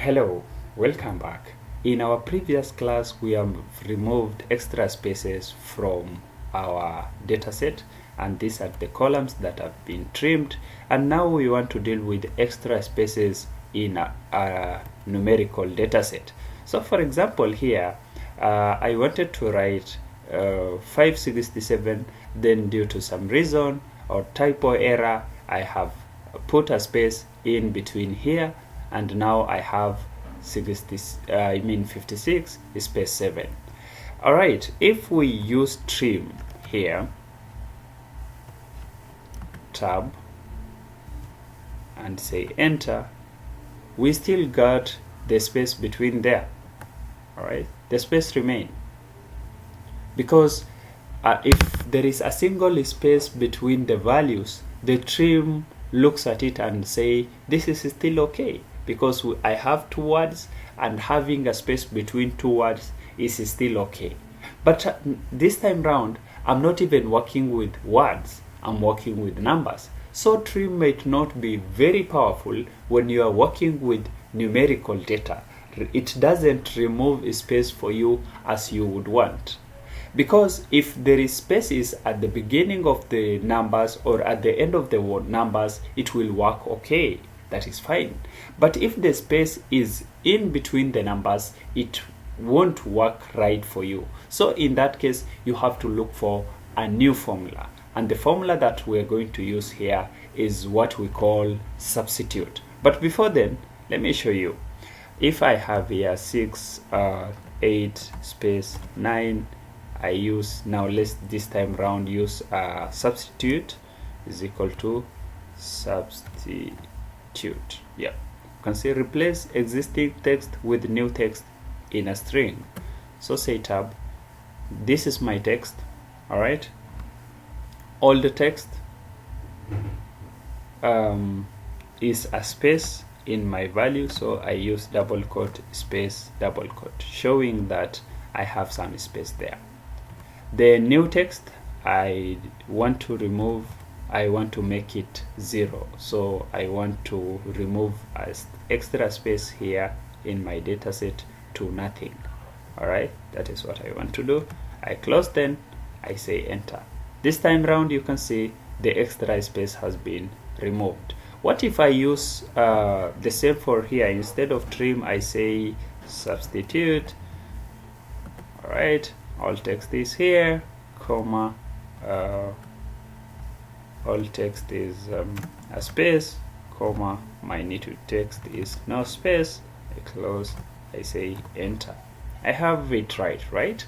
Hello, welcome back. In our previous class, we have removed extra spaces from our dataset, and these are the columns that have been trimmed. And now we want to deal with extra spaces in a numerical dataset. So for example here, I wanted to write 567, then due to some reason or typo error, I have put a space in between here, and now I have 56 space 7. All right, if we use trim here, tab, and say enter, we still got the space between there. All right, the space remain, because if there is a single space between the values, the trim looks at it and say this is still okay, because I have two words and having a space between two words is still okay. But this time round, I'm not even working with words, I'm working with numbers. So trim might not be very powerful when you are working with numerical data. It doesn't remove space for you as you would want. Because if there is spaces at the beginning of the numbers or at the end of the numbers, it will work okay. That is fine. But if the space is in between the numbers, it won't work right for you. So in that case, you have to look for a new formula. And the formula that we're going to use here is what we call substitute. But before then, let me show you. If I have here 6, 8, space 9, I use, now let's this time round use substitute is equal to substitute. Yeah, you can say replace existing text with new text in a string. So say tab, this is my text. All right, all the text is a space in my value, so I use double quote space double quote, showing that I have some space there. The new text I want to remove, I want to make it 0, so I want to remove extra space here in my dataset to nothing. All right, that is what I want to do. I close, then I say enter. This time round, you can see the extra space has been removed. What if I use the same for here? Instead of trim, I say substitute. All right, all text is here, comma, all text is a space, comma, my new text is no space. I close, I say enter. I have it right?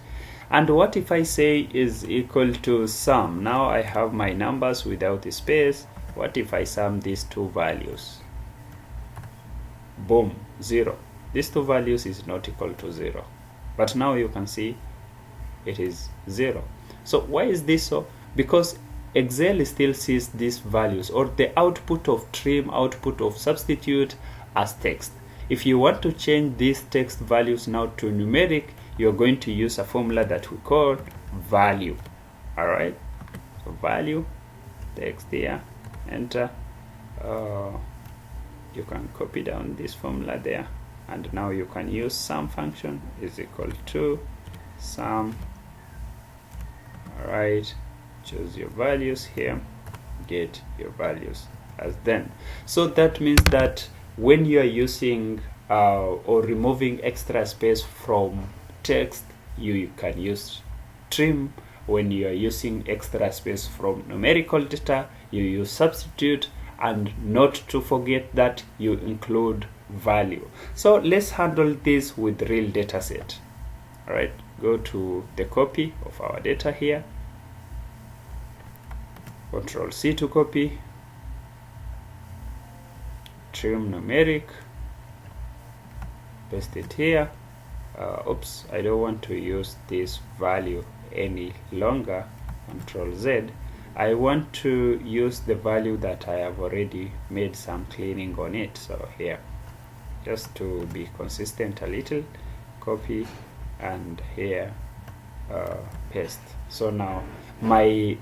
And what if I say is equal to sum? Now I have my numbers without a space. What if I sum these two values? Boom, 0. These two values is not equal to 0. But now you can see it is 0. So why is this so? Because Excel still sees these values, or the output of trim, output of substitute, as text. If you want to change these text values now to numeric, you're going to use a formula that we call value. All right, so value, text here, enter. You can copy down this formula there, and now you can use sum function is equal to sum. All right, choose your values here, get your values as then. So that means that when you are using or removing extra space from text, you can use trim. When you are using extra space from numerical data, you use substitute, and not to forget that you include value. So let's handle this with real data set. All right, go to the copy of our data here, Control C to copy, trim numeric, paste it here. Oops, I don't want to use this value any longer. Control Z. I want to use the value that I have already made some cleaning on it. So here, just to be consistent a little, copy, and here paste. So now my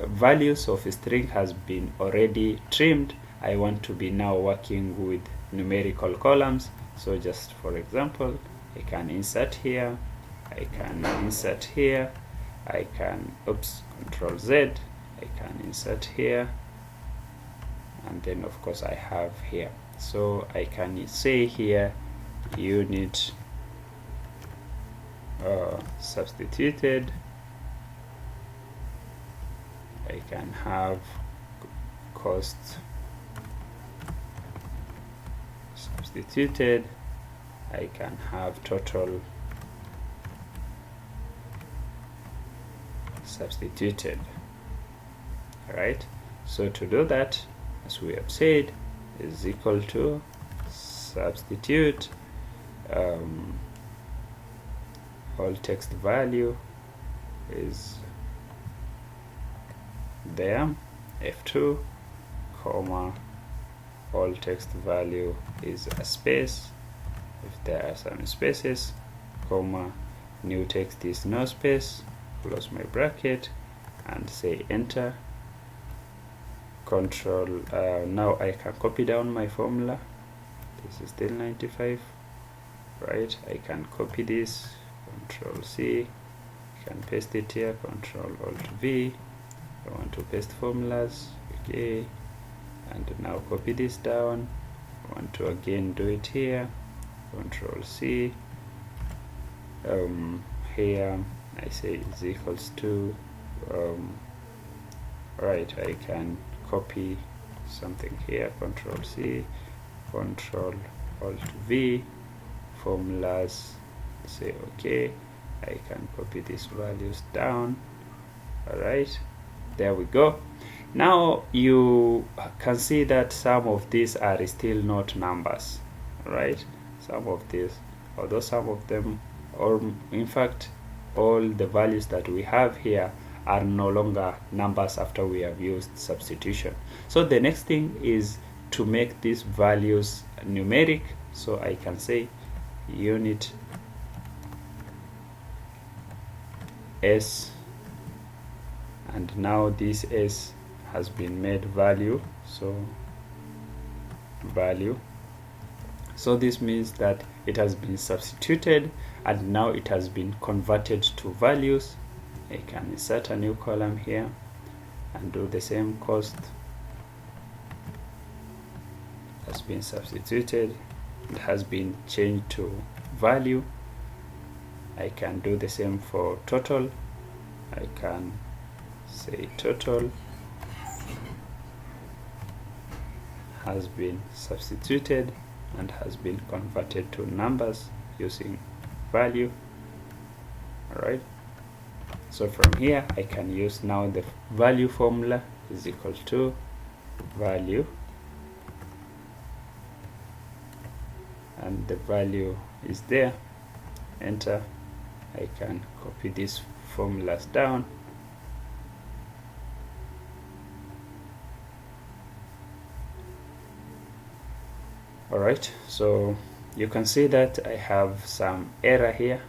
values of a string has been already trimmed. I want to be now working with numerical columns. So just for example, I can insert here, I can insert here, I can, Control Z, I can insert here, and then of course I have here. So I can say here unit substituted. I can have cost substituted. I can have total substituted. Alright, so to do that, as we have said, is equal to substitute all text value is there, F2, comma, all text value is a space if there are some spaces, comma, new text is no space, close my bracket and say enter. Control, now I can copy down my formula. This is still 95, right? I can copy this, Control C, I can paste it here, Control Alt V. I want to paste formulas, okay, and now copy this down. I want to again do it here, Control C. Here I say is equals to right, I can copy something here, Control C, Control Alt V, formulas, say okay. I can copy these values down. Alright, there we go. Now you can see that some of these are still not numbers, right? Some of these, although some of them, or in fact all the values that we have here are no longer numbers after we have used substitution. So the next thing is to make these values numeric. So I can say unit S, and now this S has been made value, so value. So this means that it has been substituted and now it has been converted to values. I can insert a new column here and do the same. Cost has been substituted, it has been changed to value. I can do the same for total. I can say total has been substituted and has been converted to numbers using value. Alright, so from here I can use now the value formula is equal to value, and the value is there, enter. I can copy these formulas down. Alright, so you can see that I have some error here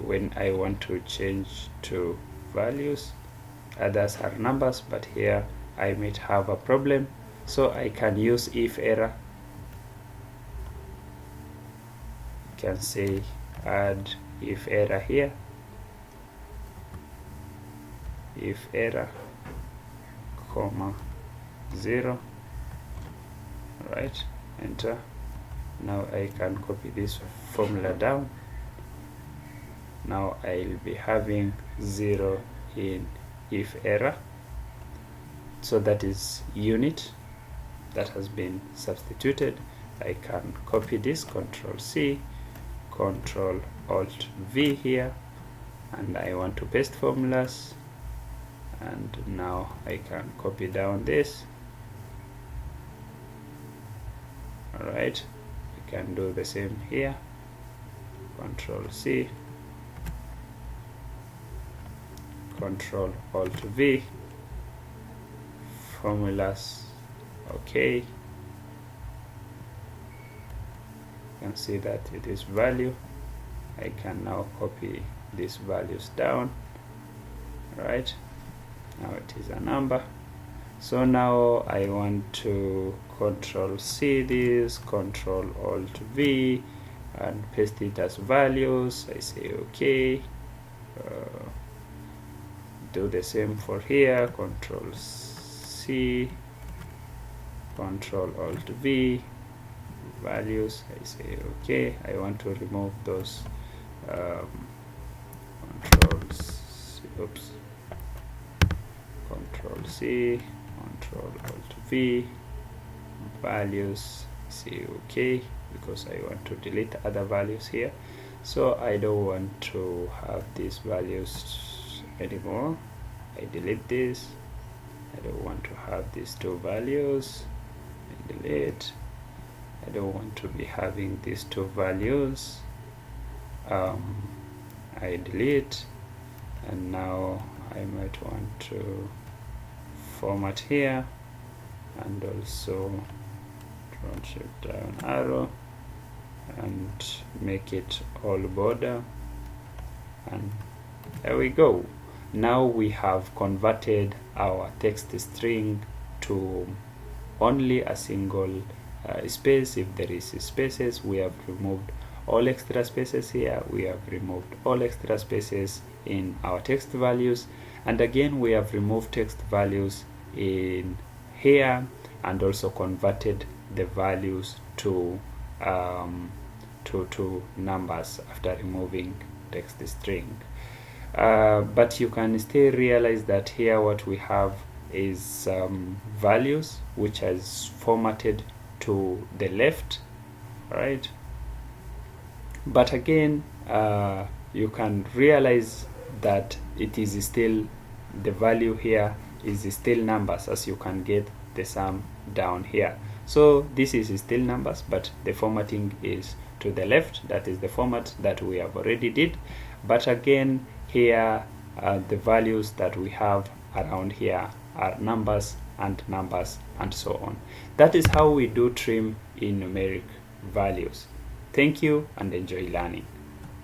when I want to change to values. Others are numbers, but here I might have a problem. So I can use if error. You can say add if error here, if error, comma 0. Right, enter. Now I can copy this formula down. Now I'll be having 0 in if error, so that is unit that has been substituted. I can copy this, Control C, Control Alt V here, and I want to paste formulas, and now I can copy down this. Alright, we can do the same here, Control C, Control Alt V, formulas, okay. You can see that it is value. I can now copy these values down. Right, now it is a number. So now I want to Control C this, Control Alt V, and paste it as values. I say okay. Do the same for here. Control C, Control Alt V, values. I say okay. I want to remove those Control C, Control Alt V, values. Say okay, because I want to delete other values here. So I don't want to have these values anymore. I delete this. I don't want to have these two values. I delete. I don't want to be having these two values. I delete. And now I might want to format here, and also shift down arrow and make it all border, and there we go. Now we have converted our text string to only a single space. If there is spaces, we have removed all extra spaces here. We have removed all extra spaces in our text values, and again we have removed text values in here, and also converted the values to numbers after removing text string. But you can still realize that here what we have is values which is formatted to the left, right? But again, you can realize that it is still, the value here is still numbers, as you can get the sum down here. So this is still numbers, but the formatting is to the left. That is the format that we have already did. But again, here the values that we have around here are numbers and so on. That is how we do trim in numeric values. Thank you and enjoy learning.